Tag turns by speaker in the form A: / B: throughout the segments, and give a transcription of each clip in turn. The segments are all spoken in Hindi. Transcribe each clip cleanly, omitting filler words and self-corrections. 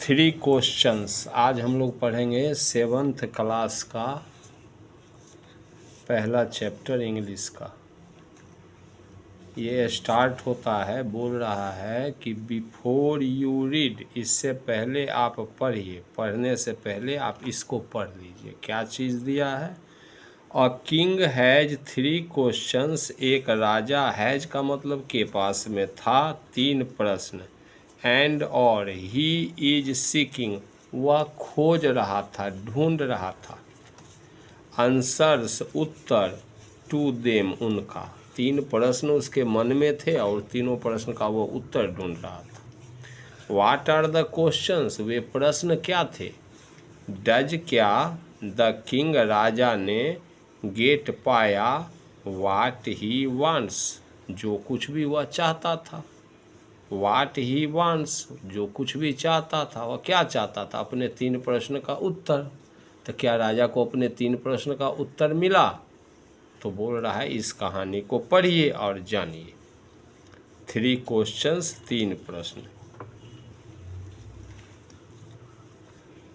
A: 3 क्वेश्चंस। आज हम लोग पढ़ेंगे 7th क्लास का पहला चैप्टर इंग्लिश का। ये स्टार्ट होता है, बोल रहा है कि बिफोर यू रीड, इससे पहले आप पढ़िए, पढ़ने से पहले आप इसको पढ़ लीजिए। क्या चीज़ दिया है? अ किंग हैज 3 क्वेश्चंस, एक राजा, हैज का मतलब के पास में था 3 प्रश्न, एंड और ही इज सीकिंग, वह खोज रहा था, ढूंढ रहा था, आंसर्स उत्तर, टू देम उनका। 3 प्रश्न उसके मन में थे और तीनों प्रश्न का वो उत्तर ढूंढ रहा था। व्हाट आर द क्वेश्चंस, वे प्रश्न क्या थे? डज क्या द किंग, राजा ने गेट पाया व्हाट ही वांट्स, जो कुछ भी वह चाहता था। व्हाट ही वांट्स, जो कुछ भी चाहता था, वह क्या चाहता था? अपने 3 प्रश्न का उत्तर। तो क्या राजा को अपने 3 प्रश्न का उत्तर मिला? तो बोल रहा है इस कहानी को पढ़िए और जानिए। 3 क्वेश्चंस, 3 प्रश्न।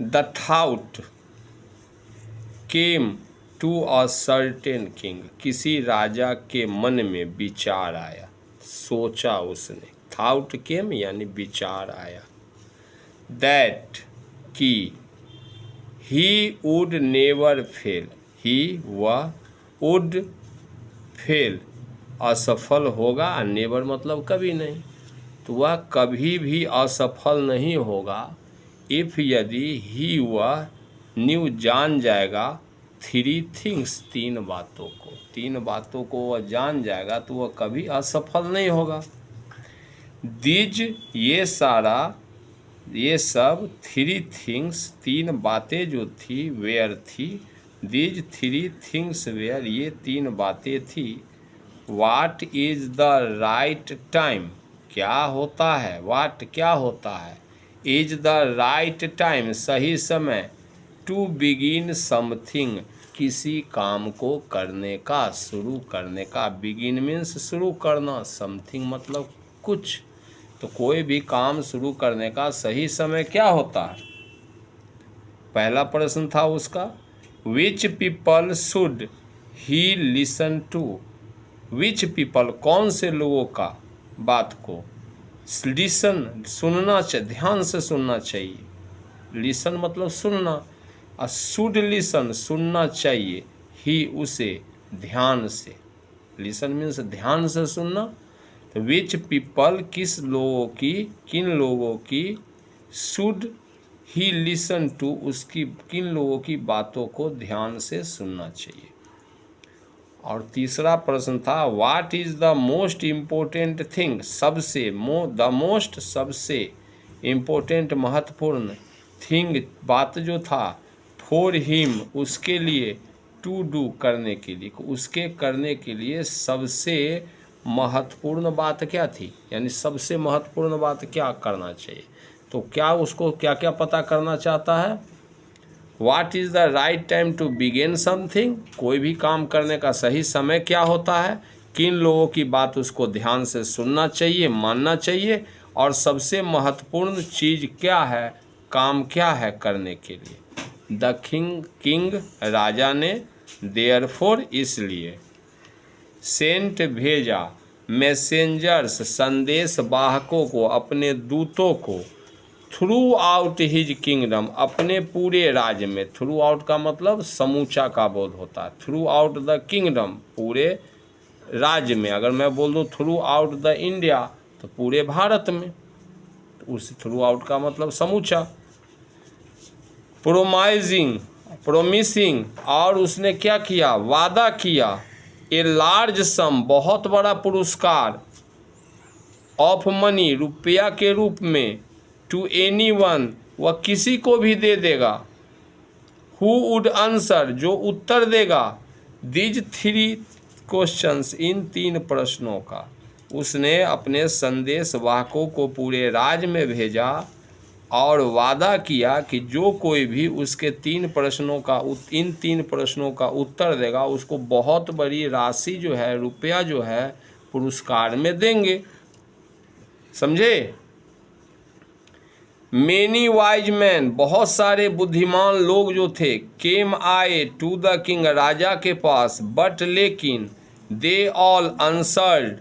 A: The thought came to a certain king, किसी राजा के मन में विचार आया, सोचा उसने। थाउट केम यानी विचार आया। दैट कि ही वुड नेवर फेल, ही वह, वुड फेल असफल होगा, और नेवर मतलब कभी नहीं, तो वह कभी भी असफल नहीं होगा। इफ़ यदि ही वह न्यू जान जाएगा 3 थिंग्स, 3 बातों को, 3 बातों को वह जान जाएगा तो वह कभी असफल नहीं होगा। दीज ये सारा, ये सब, 3 थिंग्स 3 बातें जो थी, वेयर थी, दीज 3 थिंग्स वेयर, ये 3 बातें थी। What is the right time, क्या होता है, वाट क्या होता है, इज द राइट टाइम सही समय, टू बिगिन समथिंग किसी काम को करने का, शुरू करने का। बिगिन मीन्स शुरू करना, समथिंग मतलब कुछ। तो कोई भी काम शुरू करने का सही समय क्या होता है? पहला प्रश्न था उसका, which people should he listen to, which people कौन से लोगों का बात को, लिसन सुनना चाहिए, ध्यान से सुनना चाहिए, लिसन मतलब सुनना, और शुड लिसन सुनना चाहिए, ही उसे, ध्यान से, लिसन मीन्स ध्यान से सुनना। तो विच पीपल किस लोगों की, किन लोगों की, शुड ही लिसन टू उसकी, किन लोगों की बातों को ध्यान से सुनना चाहिए। और तीसरा प्रश्न था, what is the most important thing, सबसे, द मोस्ट सबसे, इम्पोर्टेंट महत्वपूर्ण, थिंग बात जो था, फॉर हिम उसके लिए, टू डू करने के लिए, उसके करने के लिए सबसे महत्वपूर्ण बात क्या थी, यानी सबसे महत्वपूर्ण बात क्या करना चाहिए। तो क्या उसको क्या क्या पता करना चाहता है? What is the right time to begin something, कोई भी काम करने का सही समय क्या होता है, किन लोगों की बात उसको ध्यान से सुनना चाहिए, मानना चाहिए, और सबसे महत्वपूर्ण चीज़ क्या है, काम क्या है करने के लिए। द किंग राजा ने, देयरफॉर इसलिए, सेंट भेजा, मैसेंजर्स संदेश वाहकों को, अपने दूतों को, थ्रू आउट हिज किंगडम अपने पूरे राज्य में, थ्रू आउट का मतलब समूचा का बोध होता है, थ्रू आउट द किंगडम पूरे राज्य में। अगर मैं बोल दूँ थ्रू आउट द इंडिया तो पूरे भारत में, तो उस थ्रू आउट का मतलब समूचा। प्रोमिसिंग, और उसने क्या किया, वादा किया, ए लार्ज सम बहुत बड़ा पुरस्कार, ऑफ मनी रुपया के रूप में, टू एनी वन वह किसी को भी दे देगा, हु वुड आंसर जो उत्तर देगा, दीज 3 क्वेश्चंस इन 3 प्रश्नों का। उसने अपने संदेश वाहकों को पूरे राज्य में भेजा और वादा किया कि जो कोई भी उसके 3 प्रश्नों का, इन 3 प्रश्नों का उत्तर देगा उसको बहुत बड़ी राशि जो है, रुपया जो है, पुरस्कार में देंगे। समझे? मेनी वाइज मैन, बहुत सारे बुद्धिमान लोग जो थे, केम आए टू द किंग, राजा के पास, बट लेकिन, दे ऑल आंसर्ड,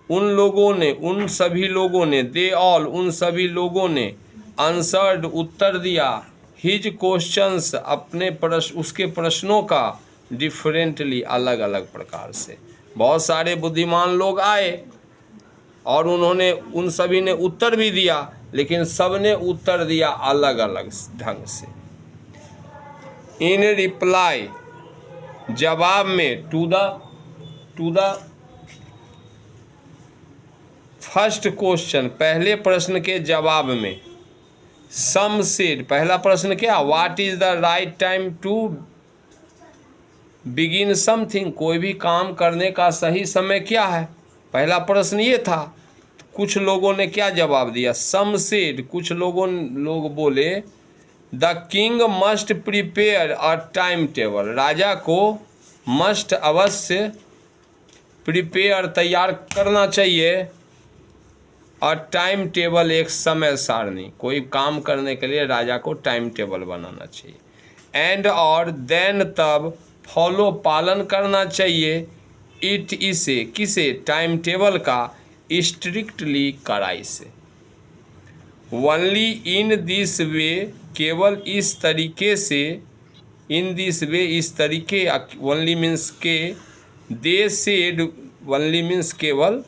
A: उन लोगों ने, उन सभी लोगों ने, दे ऑल, उन सभी लोगों ने, आंसर्ड, उत्तर दिया, हिज क्वेश्चंस, अपने प्रश्न, उसके प्रश्नों का, डिफरेंटली, अलग अलग प्रकार से। बहुत सारे बुद्धिमान लोग आए और उन्होंने, उन सभी ने उत्तर भी दिया, लेकिन सब ने उत्तर दिया अलग अलग ढंग से। इन रिप्लाई, जवाब में, टू द फर्स्ट क्वेश्चन, पहले प्रश्न के जवाब में, सम सेड, पहला प्रश्न क्या, what is the right time to begin something, कोई भी काम करने का सही समय क्या है, पहला प्रश्न ये था। कुछ लोगों ने क्या जवाब दिया, सम सेड, कुछ लोग बोले, the king must prepare a time table, राजा को मस्ट, अवश्य, प्रिपेयर, तैयार करना चाहिए, और टाइम टेबल, एक समय सारणी, कोई काम करने के लिए राजा को टाइम टेबल बनाना चाहिए, एंड, और, देन, तब, फॉलो, पालन करना चाहिए, इट, इसे, किसे, टाइम टेबल का, स्ट्रिक्टली, कड़ाई से, ओनली इन दिस वे, केवल इस तरीके से, इन दिस वे, इस तरीके, ओनली मीन्स के, दे सेड, ओनली मीन्स केवल,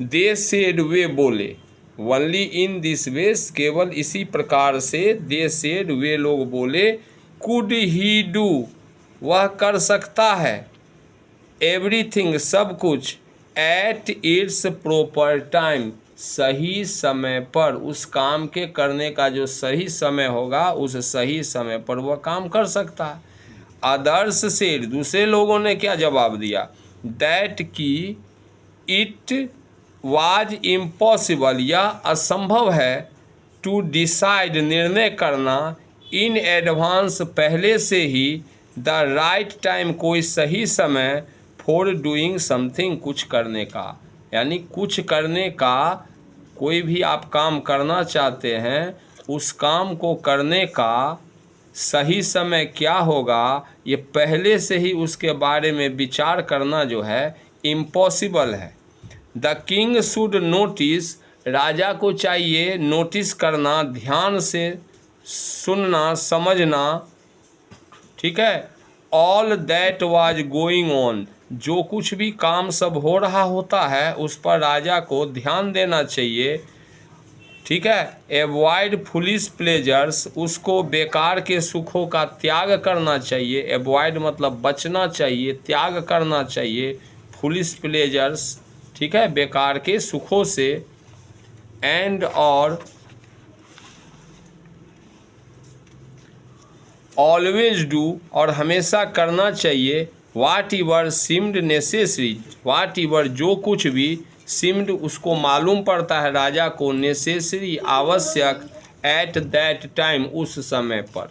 A: दे सेड, वे बोले, ओनली इन दिस वे, केवल इसी प्रकार से, दे सेड, वे लोग बोले, कुड ही डू, वह कर सकता है, एवरीथिंग, सब कुछ, एट इट्स प्रॉपर टाइम, सही समय पर, उस काम के करने का जो सही समय होगा, उस सही समय पर वह काम कर सकता है। अदर्स सेड, दूसरे लोगों ने क्या जवाब दिया, दैट की, इट वाज इम्पॉसिबल, यह असंभव है, टू डिसाइड, निर्णय करना, इन एडवांस, पहले से ही, द राइट टाइम, कोई सही समय, फॉर डूइंग समथिंग, कुछ करने का, यानी कुछ करने का, कोई भी आप काम करना चाहते हैं, उस काम को करने का सही समय क्या होगा, ये पहले से ही उसके बारे में विचार करना जो है इम्पॉसिबल है। द किंग शुड नोटिस, राजा को चाहिए नोटिस करना, ध्यान से सुनना, समझना, ठीक है, all that was going on, जो कुछ भी काम सब हो रहा होता है उस पर राजा को ध्यान देना चाहिए, ठीक है। एवॉइड फुलिश प्लेजर्स, उसको बेकार के सुखों का त्याग करना चाहिए, एवॉइड मतलब बचना चाहिए, त्याग करना चाहिए, फुलिश प्लेजर्स, ठीक है, बेकार के सुखों से, एंड, और, ऑलवेज डू, और हमेशा करना चाहिए, वाट एवर सीम्ड नेसेसरी, वाट एवर, जो कुछ भी, सीम्ड, उसको मालूम पड़ता है राजा को, नेसेसरी, आवश्यक, एट दैट टाइम, उस समय पर,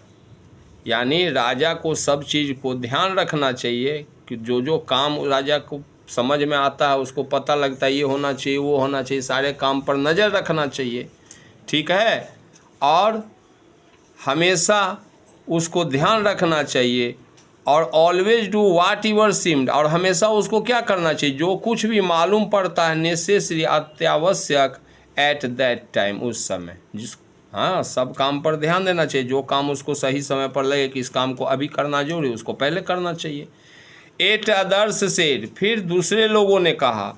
A: यानी राजा को सब चीज़ को ध्यान रखना चाहिए कि जो जो काम राजा को समझ में आता है, उसको पता लगता है ये होना चाहिए, वो होना चाहिए, सारे काम पर नज़र रखना चाहिए, ठीक है, और हमेशा उसको ध्यान रखना चाहिए, और always do watt ever seemed, और हमेशा उसको क्या करना चाहिए, जो कुछ भी मालूम पड़ता है, नेसेसरी, अत्यावश्यक, एट दैट टाइम, उस समय, जिस, हाँ, सब काम पर ध्यान देना चाहिए, जो काम उसको सही समय पर लगे कि इस काम को अभी करना जरूरी, उसको पहले करना चाहिए। एट अदर्स सेड, फिर दूसरे लोगों ने कहा,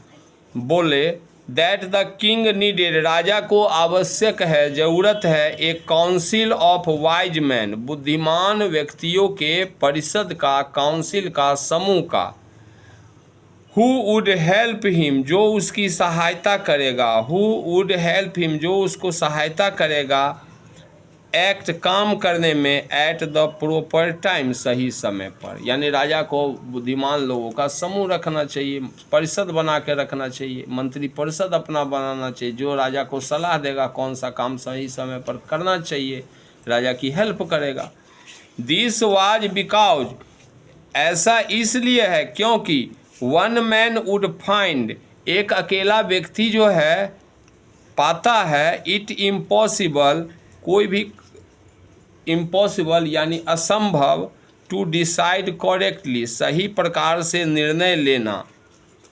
A: बोले, दैट द किंग नीडेड, राजा को आवश्यक है, ज़रूरत है, एक काउंसिल ऑफ वाइज मैन, बुद्धिमान व्यक्तियों के परिषद का, काउंसिल का, समूह का, हु वुड हेल्प हिम, जो उसकी सहायता करेगा, हु वुड हेल्प हिम, जो उसको सहायता करेगा, एक्ट, काम करने में, एट द प्रॉपर टाइम, सही समय पर, यानी राजा को बुद्धिमान लोगों का समूह रखना चाहिए, परिषद बना के रखना चाहिए, मंत्री परिषद अपना बनाना चाहिए, जो राजा को सलाह देगा कौन सा काम सही समय पर करना चाहिए, राजा की हेल्प करेगा। दिस वाज बिकॉज, ऐसा इसलिए है क्योंकि, वन मैन वुड फाइंड, एक अकेला व्यक्ति जो है पाता है, इट इम्पॉसिबल, कोई भी इम्पॉसिबल यानी असंभव, टू डिसाइड करेक्टली सही प्रकार से निर्णय लेना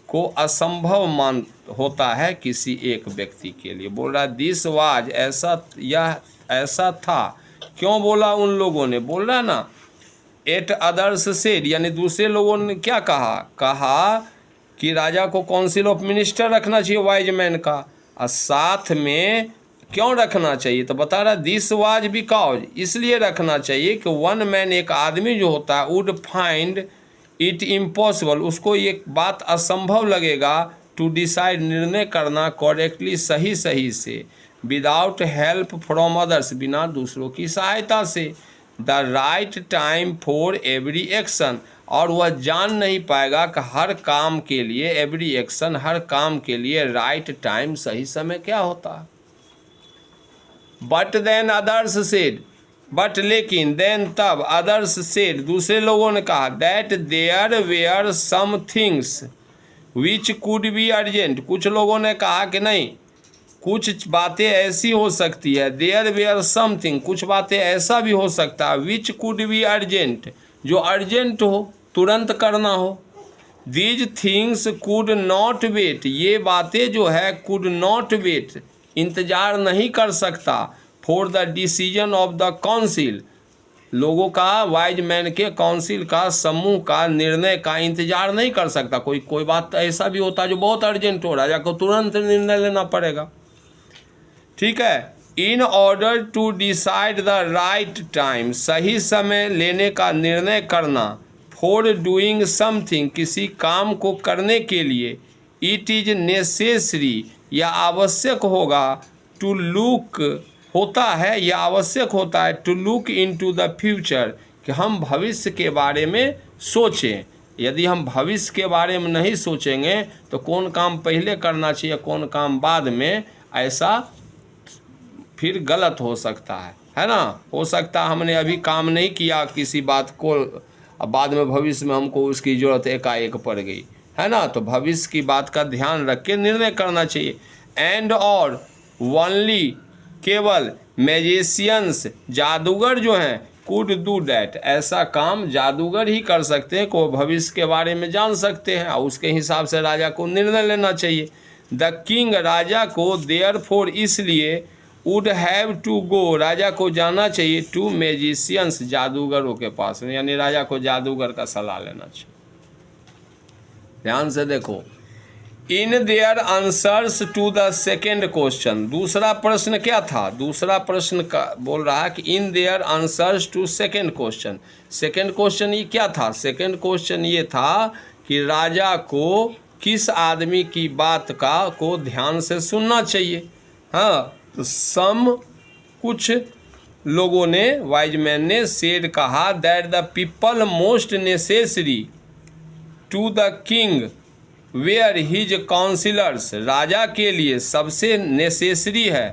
A: को असंभव मान होता है किसी एक व्यक्ति के लिए। बोल रहा दिस वाज, ऐसा यह ऐसा था। क्यों बोला उन लोगों ने? बोल रहा ना एट अदर्स सेड, यानी दूसरे लोगों ने क्या कहा कि राजा को काउंसिल ऑफ मिनिस्टर रखना चाहिए वाइज मैन का, और साथ में क्यों रखना चाहिए? तो बता रहा दिस वाज बिकॉज, इसलिए रखना चाहिए कि वन मैन, एक आदमी जो होता है, वुड फाइंड इट इम्पॉसिबल, उसको ये बात असंभव लगेगा, टू डिसाइड निर्णय करना करेक्टली सही से, विदाउट हेल्प फ्रॉम अदर्स, बिना दूसरों की सहायता से, the right time for every action, और वह जान नहीं पाएगा कि हर काम के लिए, एवरी एक्शन हर काम के लिए, राइट टाइम सही समय क्या होता है। But then others said, but लेकिन, देन तब, अदर्स सेड दूसरे लोगों ने कहा, that there were some things which could be urgent, कुछ लोगों ने कहा कि नहीं कुछ बातें ऐसी हो सकती है, देयर वेयर समथिंग, कुछ बातें ऐसा भी हो सकता है, विच कुड बी अर्जेंट, जो अर्जेंट हो, तुरंत करना हो। These things could not wait, ये बातें जो है कुड नॉट वेट, इंतजार नहीं कर सकता, for the decision of the council, लोगों का, वाइज मैन के काउंसिल का, समूह का निर्णय का इंतजार नहीं कर सकता। कोई बात ऐसा भी होता है जो बहुत अर्जेंट हो, राजा को तुरंत निर्णय लेना पड़ेगा। ठीक है, in order to decide the right time, सही समय लेने का निर्णय करना, फॉर डूइंग समथिंग, किसी काम को करने के लिए, इट इज नेसेसरी, या आवश्यक होगा, टू लुक, होता है या आवश्यक होता है, to look into the future, कि हम भविष्य के बारे में सोचें। यदि हम भविष्य के बारे में नहीं सोचेंगे तो कौन काम पहले करना चाहिए, कौन काम बाद में, ऐसा फिर गलत हो सकता है ना। हो सकता है हमने अभी काम नहीं किया किसी बात को, अब बाद में भविष्य में हमको उसकी ज़रूरत एकाएक पड़ गई, है ना। तो भविष्य की बात का ध्यान रख के निर्णय करना चाहिए। एंड और ओनली, केवल, मैजिशियंस, जादूगर जो हैं, कुड डू डैट, ऐसा काम जादूगर ही कर सकते हैं, को भविष्य के बारे में जान सकते हैं, और उसके हिसाब से राजा को निर्णय लेना चाहिए। द किंग, राजा को, देयर फोर, इसलिए, वुड हैव टू गो, राजा को जाना चाहिए, टू मैजिशियंस, जादूगरों के पास, यानी राजा को जादूगर का सलाह लेना चाहिए। ध्यान से देखो, in their answers to the second question, दूसरा प्रश्न क्या था? दूसरा प्रश्न का बोल रहा है कि in their answers to second question, second question ये क्या था? सेकेंड क्वेश्चन ये था कि राजा को किस आदमी की बात को ध्यान से सुनना चाहिए। हाँ, तो सम, कुछ लोगों ने, वाइज मैन ने, सेड, कहा, that the people most necessary to the king were his councillors, राजा के लिए सबसे नेसेसरी है,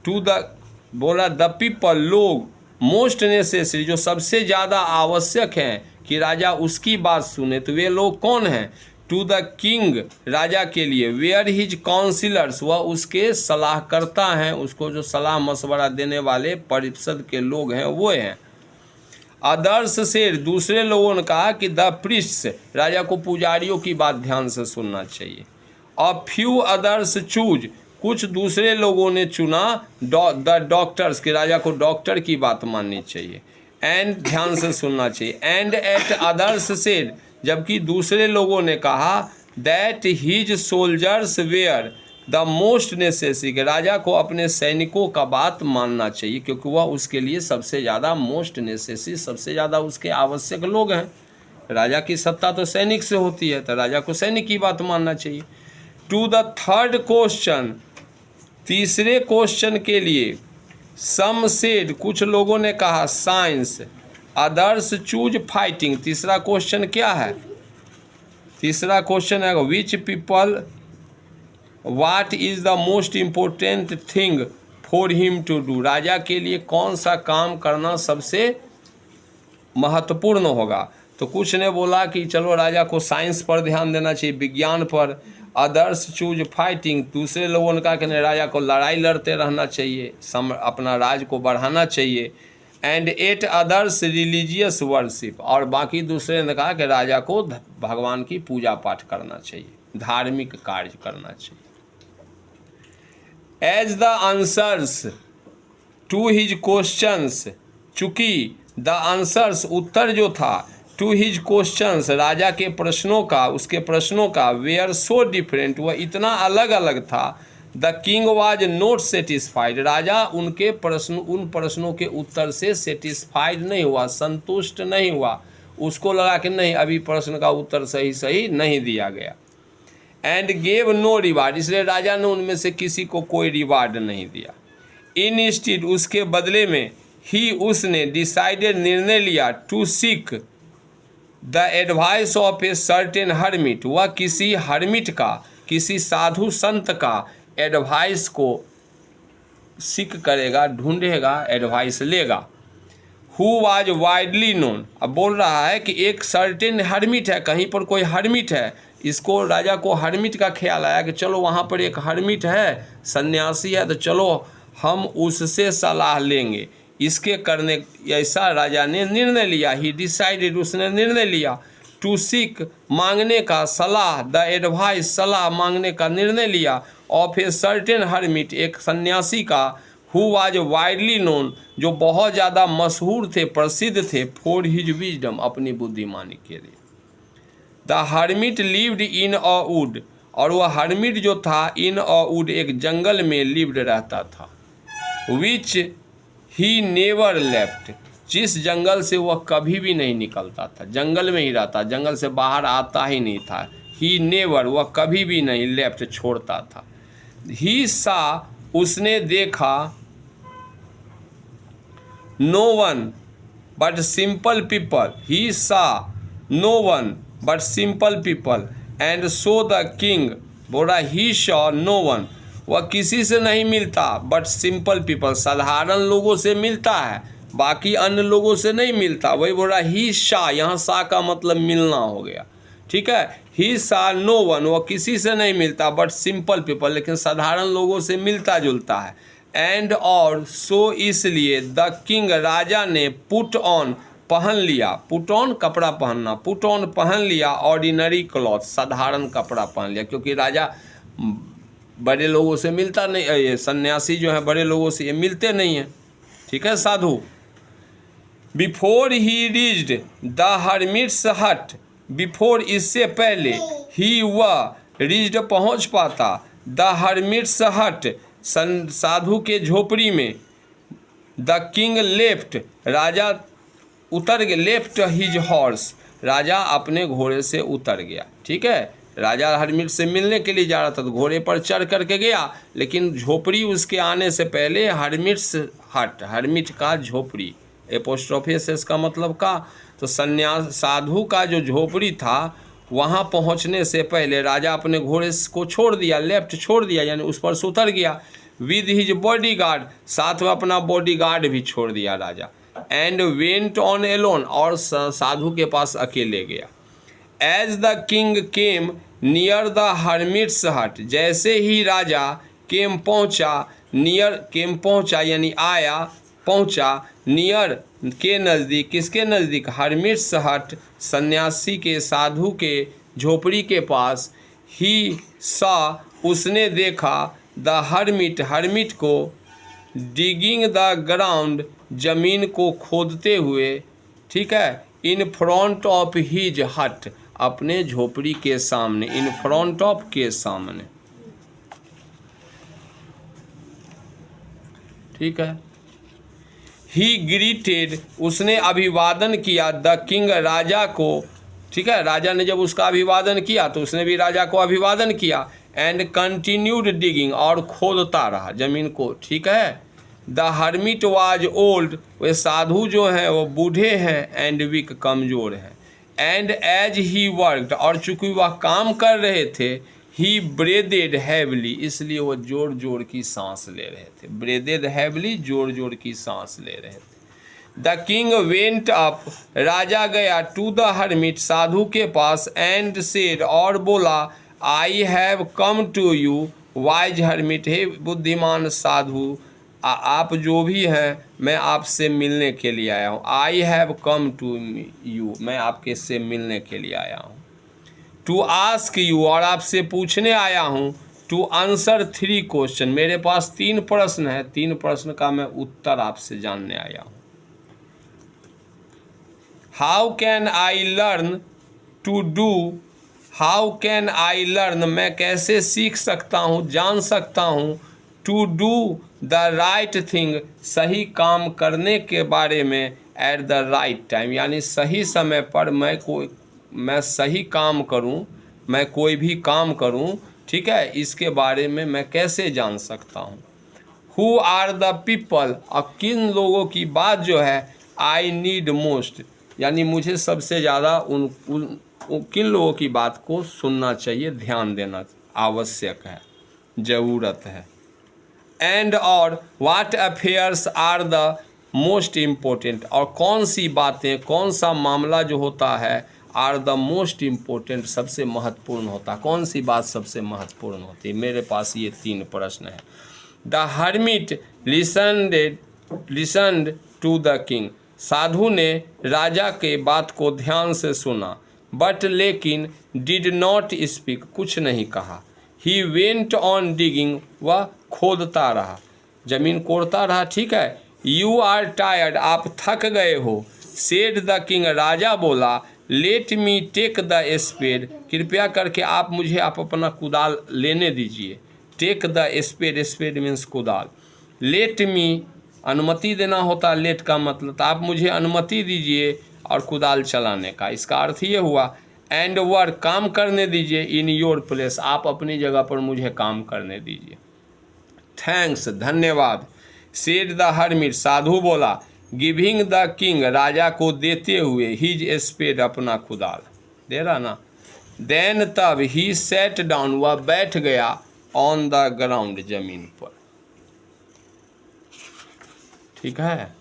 A: टू द, बोला द पीपल, लोग, मोस्ट नेसेसरी, जो सबसे ज़्यादा आवश्यक हैं कि राजा उसकी बात सुने, तो वे लोग कौन हैं? टू द किंग, राजा के लिए, वेयर हिज काउंसिलर्स, वह उसके सलाहकर्ता हैं, उसको जो सलाह मशवरा देने वाले परिषद के लोग हैं वो हैं। अदर्स से, दूसरे लोगों ने कहा कि द प्रीस्ट्स, राजा को पुजारियों की बात ध्यान से सुनना चाहिए। अ फ्यू अदर्स चूज, कुछ दूसरे लोगों ने चुना, द डॉक्टर्स, के राजा को डॉक्टर की बात माननी चाहिए, एंड, ध्यान से सुनना चाहिए। एंड एट अदर्स सेड, जबकि दूसरे लोगों ने कहा, that his soldiers were the most necessary, के राजा को अपने सैनिकों का बात मानना चाहिए, क्योंकि वह उसके लिए सबसे ज़्यादा मोस्ट नेसेसरी, सबसे ज़्यादा उसके आवश्यक लोग हैं। राजा की सत्ता तो सैनिक से होती है, तो राजा को सैनिक की बात मानना चाहिए। टू द थर्ड क्वेश्चन, तीसरे क्वेश्चन के लिए, सम सेड, कुछ लोगों ने कहा, साइंस, अदर्स चूज फाइटिंग। तीसरा क्वेश्चन क्या है? तीसरा क्वेश्चन है which people, what is the most important thing for him to do, राजा के लिए कौन सा काम करना सबसे महत्वपूर्ण होगा। तो कुछ ने बोला कि चलो राजा को साइंस पर ध्यान देना चाहिए, विज्ञान पर, अदर्स चूज फाइटिंग, दूसरे लोगों ने कहा कि नहीं, राजा को लड़ाई लड़ते रहना चाहिए, अपना राज को बढ़ाना चाहिए। And at others religious worship, और बाकी दूसरे ने कहा कि राजा को भगवान की पूजा पाठ करना चाहिए, धार्मिक कार्य करना चाहिए। As the answers to his questions, चूंकि द आंसर्स उत्तर जो था, टू हिज क्वेश्चंस राजा के प्रश्नों का, उसके प्रश्नों का, वेयर सो डिफरेंट, वह इतना अलग अलग था, the king was not satisfied, राजा उन प्रश्नों के उत्तर से सेटिस्फाइड नहीं हुआ, संतुष्ट नहीं हुआ, उसको लगा कि नहीं, अभी प्रश्न का उत्तर सही नहीं दिया गया। एंड गेव नो रिवार्ड, इसलिए राजा ने उनमें से किसी को कोई रिवार्ड नहीं दिया। इन स्टीड, उसके बदले में, ही उसने डिसाइडेड निर्णय लिया, to seek the advice of a certain hermit, वह किसी हर्मिट का, किसी साधु संत का एडवाइस को सीख करेगा, ढूंढेगा, एडवाइस लेगा। हु वाज वाइडली नोन, अब बोल रहा है कि एक सर्टेन हर्मिट है, कहीं पर कोई हर्मिट है, इसको राजा को हर्मिट का ख्याल आया कि चलो वहाँ पर एक हर्मिट है, सन्यासी है, तो चलो हम उससे सलाह लेंगे, इसके करने, ऐसा राजा ने निर्णय लिया। ही डिसाइडेड, उसने निर्णय लिया, टू सीक, मांगने का, सलाह, द एडवाइस, सलाह मांगने का निर्णय लिया, ऑफ ए सर्टेन हर्मिट, एक सन्यासी का, हु वाज वाइडली नोन, जो बहुत ज़्यादा मशहूर थे, प्रसिद्ध थे, फॉर हिज विजडम, अपनी बुद्धिमानी के लिए। The hermit lived in a would, और वह हर्मिट जो था, इन अ वुड, एक जंगल में लिव्ड रहता था, विच ही नेवर लेफ्ट, जिस जंगल से वह कभी भी नहीं निकलता था, जंगल में ही रहता, जंगल से बाहर आता ही नहीं था। ही नेवर, वह कभी भी नहीं, लेफ्ट, छोड़ता था। ही सा, उसने देखा, no one but simple people, he saw no one but simple people, and so the king, बोला ही सॉ नो वन, वह किसी से नहीं मिलता, बट सिंपल पीपल, साधारण लोगों से मिलता है, बाकी अन्य लोगों से नहीं मिलता, वही बोल रहा ही सा, यहाँ सा का मतलब मिलना हो गया, ठीक है। ही सा नो वन, वह किसी से नहीं मिलता, बट सिंपल पीपल, लेकिन साधारण लोगों से मिलता जुलता है। एंड और सो, इसलिए, द किंग, राजा ने, पुट ऑन, पहन लिया, पुट ऑन कपड़ा पहनना, पुट ऑन पहन लिया, ऑर्डिनरी क्लॉथ, साधारण कपड़ा पहन लिया, क्योंकि राजा बड़े लोगों से मिलता नहीं, ये सन्यासी जो है बड़े लोगों से ये मिलते नहीं हैं, ठीक है, साधु। Before he reached the hermit's hut, before, इससे पहले, ही, वह, रीच्ड, पहुंच पाता, द हर्मिट्स हट, साधु के झोपड़ी में, द किंग लेफ्ट, राजा उतर गया, लेफ्ट हिज हॉर्स, राजा अपने घोड़े से उतर गया, ठीक है। राजा हर्मिट से मिलने के लिए जा रहा था, तो घोड़े पर चढ़ करके गया, लेकिन झोपड़ी उसके आने से पहले, हर्मिट्स हट, हर्मिट का झोपड़ी, एपोस्ट्रोफिस इसका मतलब का, तो सन्यास, साधु का जो झोपड़ी था, वहाँ पहुँचने से पहले राजा अपने घोड़े को छोड़ दिया, लेफ्ट छोड़ दिया, यानी उस पर से उतर गया, विद हिज बॉडी गार्ड, साथ में अपना बॉडी गार्ड भी छोड़ दिया राजा। एंड वेंट ऑन एलोन, और साधु के पास अकेले गया। As the king came near the hermit's hut, जैसे ही राजा केम पहुँचा, नियर, केम पहुँचा यानी आया, पहुँचा, नियर के नज़दीक, किसके नज़दीक, हर्मिट्स हट, सन्यासी के, साधु के झोपड़ी के पास। ही सा, उसने देखा, द हर्मिट, हर्मिट को, डिगिंग द ग्राउंड, जमीन को खोदते हुए, ठीक है, इन फ्रंट ऑफ हिज हट, अपने झोपड़ी के सामने, इन फ्रंट ऑफ के सामने, ठीक है। ही ग्रीटेड, उसने अभिवादन किया, द किंग, राजा को, ठीक है, राजा ने जब उसका अभिवादन किया तो उसने भी राजा को अभिवादन किया। एंड कंटिन्यूड डिगिंग, और खोदता रहा जमीन को, ठीक है। द हर्मिट वाज ओल्ड, वे साधु जो हैं वो बूढ़े हैं, एंड वीक, कमज़ोर हैं। एंड एज ही वर्कड, और चूंकि वह काम कर रहे थे, ही ब्रेदेड हैवली, इसलिए वो जोर जोर की सांस ले रहे थे, ब्रेदेड हैवली, जोर जोर की सांस ले रहे थे। द किंग वेंट अप, राजा गया, टू द हर्मिट, साधु के पास, एंड सेड, और बोला, I have come to you wise hermit, हे बुद्धिमान साधु, आप जो भी हैं मैं आपसे मिलने के लिए आया हूँ। I have come to you, मैं आपके से मिलने के लिए आया हूँ। टू आस्क यू, और आपसे पूछने आया हूँ। टू आंसर 3 क्वेश्चन, मेरे पास 3 प्रश्न है, 3 प्रश्न का मैं उत्तर आपसे जानने आया हूँ। How can I learn to do, how can I learn, मैं कैसे सीख सकता हूँ, जान सकता हूँ। To do the right thing, सही काम करने के बारे में। एट द राइट टाइम, यानी सही समय पर मैं सही काम करूं, मैं कोई भी काम करूं, ठीक है, इसके बारे में मैं कैसे जान सकता हूं। हु आर द पीपल, और किन लोगों की बात जो है आई नीड मोस्ट, यानी मुझे सबसे ज़्यादा किन लोगों की बात को सुनना चाहिए, ध्यान देना आवश्यक है, ज़रूरत है। एंड और what affairs are the most important, और कौन सी बातें, कौन सा मामला जो होता है आर द मोस्ट इम्पोर्टेंट, सबसे महत्वपूर्ण होता है, कौन सी बात सबसे महत्वपूर्ण होती है। मेरे पास ये 3 प्रश्न हैं। The hermit listened to the king, साधु ने राजा के बात को ध्यान से सुना। बट लेकिन डिड नॉट स्पीक, कुछ नहीं कहा। ही वेंट ऑन डिगिंग, वह खोदता रहा, जमीन कोड़ता रहा, ठीक है। यू आर टायर्ड, आप थक गए हो। सेड द किंग, राजा बोला। Let me take the spade, कृपया करके आप मुझे अपना कुदाल लेने दीजिए। Take the spade, spade means कुदाल। लेट मी, अनुमति देना होता, लेट का मतलब, तो आप मुझे अनुमति दीजिए और कुदाल चलाने का, इसका अर्थ ये हुआ। एंड वर्क, काम करने दीजिए। इन योर प्लेस, आप अपनी जगह पर मुझे काम करने दीजिए। थैंक्स, धन्यवाद। सेड द हर्मिट, साधु बोला। गिविंग द किंग, राजा को देते हुए। हिज स्पेड, अपना कुदाल दे रहा ना। देन, तब। ही सेट डाउन, वह बैठ गया। ऑन द ग्राउंड, जमीन पर, ठीक है।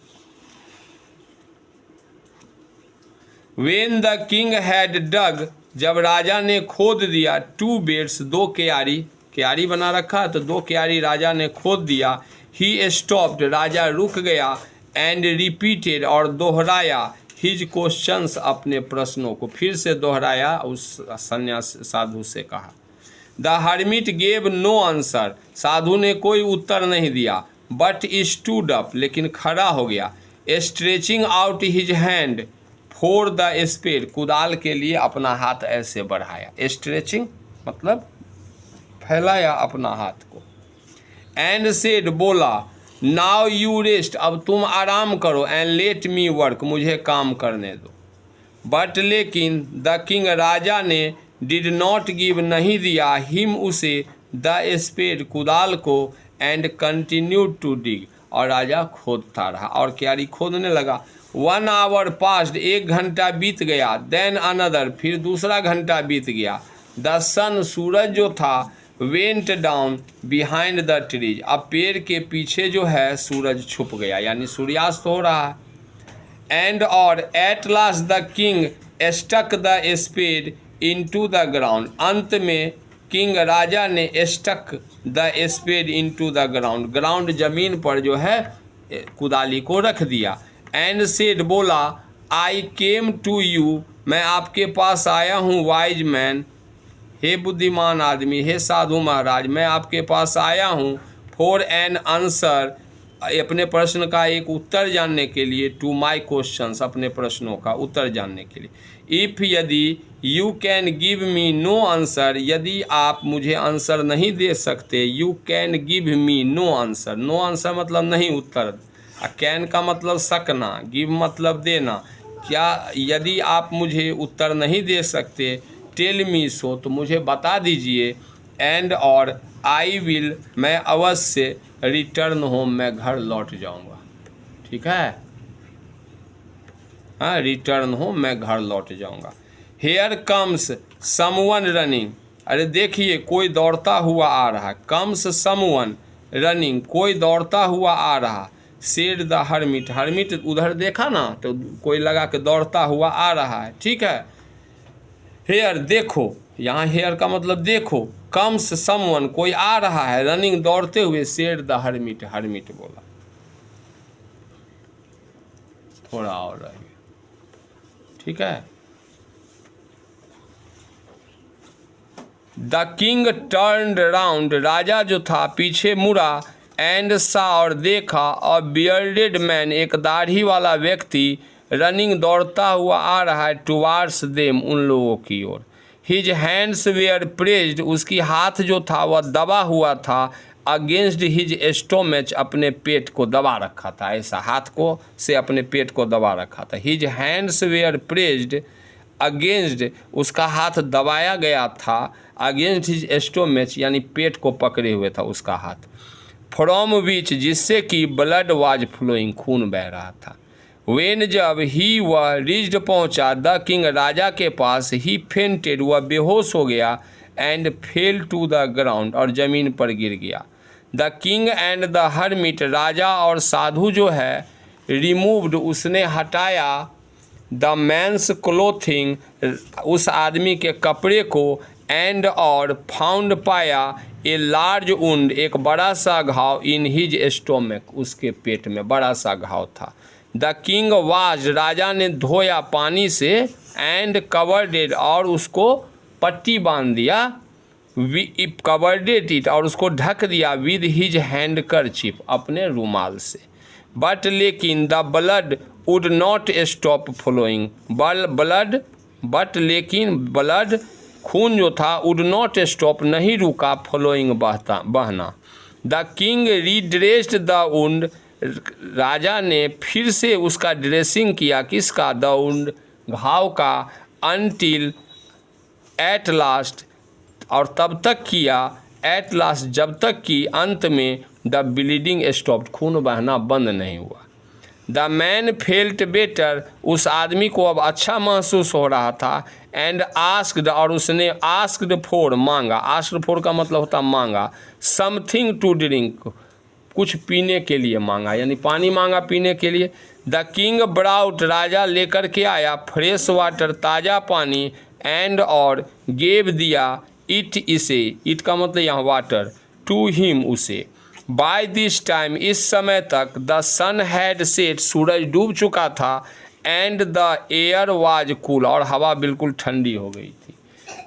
A: वेन द किंग हैड डग, जब राजा ने खोद दिया। 2 बेड्स, 2 क्यारी, क्यारी बना रखा तो 2 क्यारी राजा ने खोद दिया। ही स्टॉप्ड, राजा रुक गया। एंड रिपीटेड, और दोहराया। हिज क्वेश्चंस, अपने प्रश्नों को फिर से दोहराया। उस सन्यास साधु से कहा। The hermit gave no answer, साधु ने कोई उत्तर नहीं दिया। बट स्टूड अप, लेकिन खड़ा हो गया। Stretching out his hand for the spade, कुदाल के लिए अपना हाथ ऐसे बढ़ाया। स्ट्रेचिंग मतलब फैलाया अपना हाथ को। एंड सेड, बोला। नाउ यू रेस्ट, अब तुम आराम करो। एंड लेट मी वर्क, मुझे काम करने दो। बट लेकिन द किंग, राजा ने डिड नॉट गिव, नहीं दिया। हिम, उसे। द स्पेड, कुदाल को। एंड कंटिन्यूड टू डिग, और राजा खोदता रहा और क्यारी खोदने लगा। 1 आवर पास्ड, 1 घंटा बीत गया। देन अनदर, फिर दूसरा घंटा बीत गया। द सन, सूरज जो था। Went down behind the trees, अब पेड़ के पीछे जो है सूरज छुप गया, यानी सूर्यास्त हो रहा है। एंड और at last the king stuck the spade into the ground, अंत में किंग, राजा ने stuck the spade into the ground, ground जमीन पर जो है कुदाली को रख दिया। एंड सेड, बोला। आई केम टू यू, मैं आपके पास आया हूँ। वाइज मैन, हे बुद्धिमान आदमी, हे साधु महाराज, मैं आपके पास आया हूँ। फॉर एन आंसर, अपने प्रश्न का एक उत्तर जानने के लिए। टू माई क्वेश्चंस, अपने प्रश्नों का उत्तर जानने के लिए। इफ़, यदि। You can give me no answer, यदि आप मुझे आंसर नहीं दे सकते। You can give me no answer, no answer मतलब नहीं उत्तर। कैन का मतलब सकना, गिव मतलब देना। क्या, यदि आप मुझे उत्तर नहीं दे सकते। टेल मी सो, तो मुझे बता दीजिए। एंड और आई विल, मैं अवश्य। रिटर्न होम, मैं घर लौट जाऊंगा, ठीक है। हाँ, रिटर्न होम, मैं घर लौट जाऊंगा। हेयर कम्स समवन रनिंग, अरे देखिए कोई दौड़ता हुआ आ रहा। कम्स समवन रनिंग, कोई दौड़ता हुआ आ रहा। सेड द हर्मिट, हर्मिट उधर देखा ना तो कोई लगा कि दौड़ता हुआ आ रहा है, ठीक है। हेयर, देखो। यहाँ हेयर का मतलब देखो, कम्स समवन कोई आ रहा है, रनिंग दौड़ते हुए, सेड द हर्मिट हर्मिट बोला। थोड़ा और रह गया, ठीक है। द किंग टर्न्ड राउंड राजा जो था पीछे मुड़ा, एंड सा और देखा, अ बियर्डेड मैन एक दाढ़ी वाला व्यक्ति, रनिंग दौड़ता हुआ आ रहा है, टुवार्ड्स देम उन लोगों की ओर। हिज हैंड्स वेयर प्रेस्ड उसकी हाथ जो था वह दबा हुआ था, अगेंस्ट हिज स्टोमच अपने पेट को दबा रखा था, ऐसा हाथ को से अपने पेट को दबा रखा था। His hands were pressed against उसका हाथ दबाया गया था, अगेंस्ट हिज स्टोमच यानी पेट को पकड़े हुए था उसका हाथ, फ्रॉम विच जिससे कि ब्लड वाज फ्लोइंग खून बह रहा था। वेन जब ही वह रिज्ड पहुंचा द किंग राजा के पास, ही फेंटेड वह बेहोश हो गया, and fell to the ground और जमीन पर गिर गया। The king and the hermit राजा और साधु जो है, रिमूव्ड उसने हटाया, द मैंस क्लोथिंग उस आदमी के कपड़े को, एंड और फाउंड पाया, ए लार्ज वुंड एक बड़ा सा घाव, इन हिज स्टोमक उसके पेट में बड़ा सा घाव था। द किंग वाज राजा ने धोया पानी से, एंड कवर्डेड और उसको पट्टी बांध दिया, कवर्डेड इट और उसको ढक दिया, विद हिज हैंडकरचिप अपने रुमाल से। बट लेकिन the blood would not stop flowing, but लेकिन ब्लड खून जो था वुड नॉट स्टॉप नहीं रुका, फ्लोइंग बहना। द किंग रीड्रेस्ड द वुंड राजा ने फिर से उसका ड्रेसिंग किया, किसका, द वुंड घाव का, अनटिल एट लास्ट और तब तक किया, एट लास्ट जब तक कि अंत में, द ब्लीडिंग स्टॉप्ड खून बहना बंद नहीं हुआ। द मैन फेल्ट बेटर उस आदमी को अब अच्छा महसूस हो रहा था, एंड आस्क्ड और उसने आस्क्ड फॉर मांगा, आस्क्ड फॉर का मतलब होता मांगा, समथिंग टू ड्रिंक कुछ पीने के लिए मांगा, यानी पानी मांगा पीने के लिए। द किंग ब्राउट राजा लेकर के आया, फ्रेश वाटर ताज़ा पानी, एंड और गेव दिया, इट इसे, इट का मतलब यहाँ वाटर, टू हिम उसे। बाय दिस टाइम इस समय तक, द सन हैड सेट सूरज डूब चुका था, and the air was cool और हवा बिल्कुल ठंडी हो गई थी।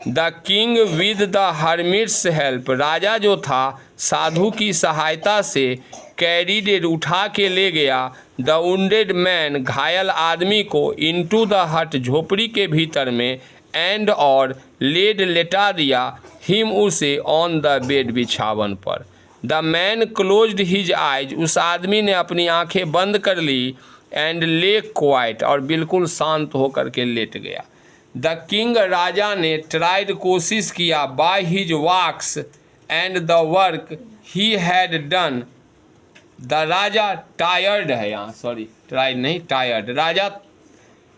A: The king with the hermit's help राजा जो था साधु की सहायता से, कैरीडेड उठा के ले गया, द वुंडेड मैन घायल आदमी को, इनटू द हट झोपड़ी के भीतर में, एंड और लेड लेटा दिया, हिम उसे, ऑन द बेड बिछावन पर। The man closed his eyes उस आदमी ने अपनी आंखें बंद कर ली, एंड ले क्वाइट और बिल्कुल शांत होकर के लेट गया। द किंग राजा ने ट्राइड कोशिश किया, by his walks and the work he had done, the राजा टायर्ड है यहाँ, सॉरी ट्राइड नहीं टायर्ड, राजा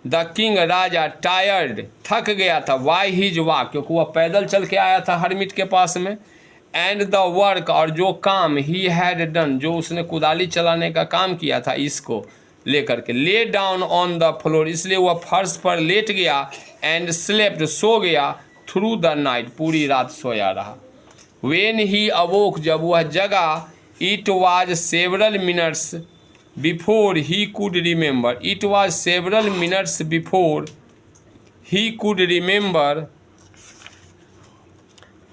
A: द किंग राजा टायर्ड थक गया था, वाई हिज वॉक क्योंकि वह पैदल चल के आया था हरमिट के पास में, एंड द वर्क और जो काम, ही हैड डन जो उसने कुदाली चलाने का काम किया था इसको लेकर के, lay down on the floor इसलिए वह फर्श पर लेट गया, एंड स्लेप्ट सो गया, थ्रू द नाइट पूरी रात सोया रहा। वेन ही अवोक जब वह जगा, it was several minutes before he could remember, it was several minutes before he could remember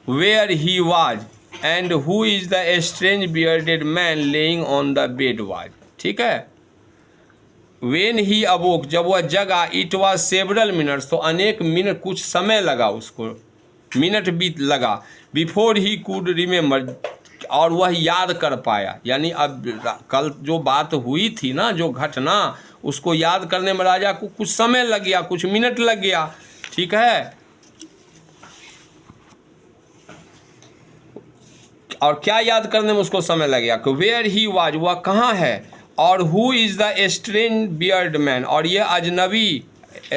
A: where he was and who is the strange bearded man lying on the bed was. ठीक है, वेन ही अवोक जब वह जगा, इट वाज सेवरल मिनट्स तो अनेक मिनट कुछ समय लगा उसको, मिनट बीत लगा, बिफोर ही कुड रिमेंबर और वह याद कर पाया, यानी अब कल जो बात हुई थी ना, जो घटना उसको याद करने में राजा को कुछ समय लग गया, कुछ मिनट लग गया। ठीक है, और क्या याद करने में उसको समय लग गया कि वेयर ही वाज वह कहाँ है, और who is the strange beard man और ये अजनबी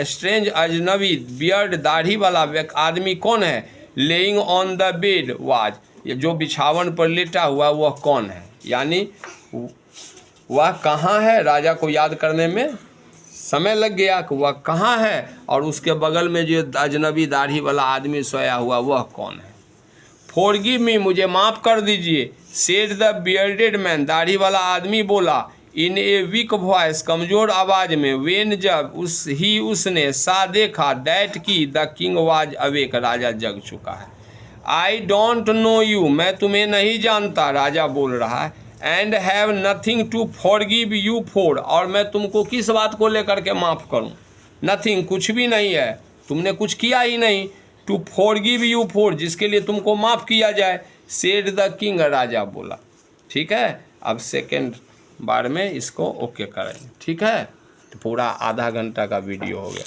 A: स्ट्रेंज अजनबी बियर्ड दाढ़ी वाला आदमी कौन है, laying on the bed was जो बिछावन पर लेटा हुआ वह कौन है, यानी वह कहाँ है राजा को याद करने में समय लग गया कि वह कहाँ है और उसके बगल में जो अजनबी दाढ़ी वाला आदमी सोया हुआ वह कौन है। फॉरगिव मी, मुझे माफ़ कर दीजिए, सेड द बियर्डेड मैन, दाढ़ी वाला आदमी बोला, इन ए वीक वॉइस, कमज़ोर आवाज़ में, वेन, जब, उसने, सा, देखा, दैट की, द किंग वाज अवेक, राजा जग चुका है। आई डोंट नो यू, मैं तुम्हें नहीं जानता, राजा बोल रहा है, and have nothing to forgive you for, और मैं तुमको किस बात को लेकर के माफ़ करूं। नथिंग, कुछ भी नहीं है, तुमने कुछ किया ही नहीं। टू फॉरगिव यू फॉर, जिसके लिए तुमको माफ़ किया जाए। सेड द किंग, राजा बोला। ठीक है, अब सेकेंड बार में इसको ओके करेंगे। ठीक है, तो पूरा आधा घंटा का वीडियो हो गया।